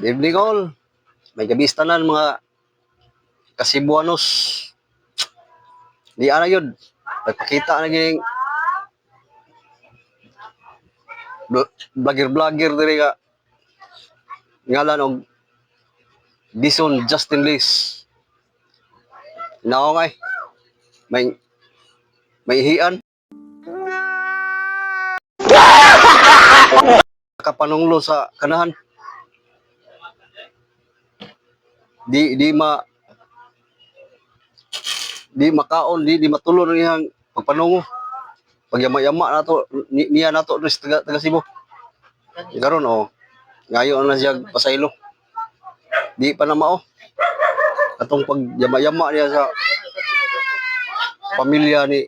Evening all. May gabistanan mga Kasibuanos. Di ana yun. Nagpakita na gini vlogger diri ka ngalan og Bison Justin Lees. Nao ngay. May hian. Kapanunglo sa kanahan. Di makaon, di matulo ng iyang pagpanungo. Pagyama-yama nato niya nato sa taga Cebu. Karon ngayon na siya pasaylo. Di pa na mao. Atong pagyama-yama niya sa pamilya ni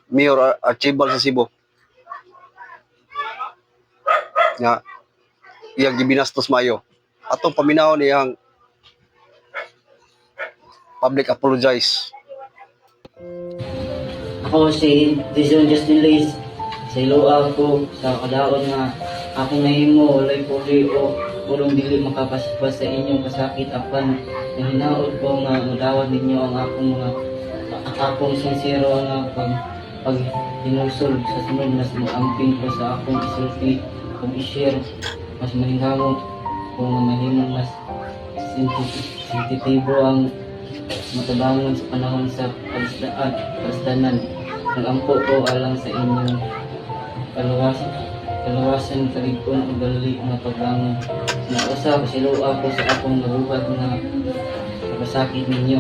Mayor Archibald sa Cebu. Nga iyang gibinastos mayo. Atong paminaw niyang public apologize. Ako si Bison Justin Lees. Sa iloa ko sa kadaot nga akong nahimo walay puli o pulong dili makapaspas sa inyong kasakit apan nahinaot ko nga madawat ninyo ang akong sincero nga pag hinusol sa sunod mas maamping ko sa akong isulti kung i-share mas mahingamot kung mahimong mas sensitibo ang matabangon sa panahon sa pagdanan. Nagampo ko alang sa inyong kaluwasan kaligkon o gali nga pagbangon. Nausa siluwa ko sa akong nabuhat nga pagkasakit ninyo.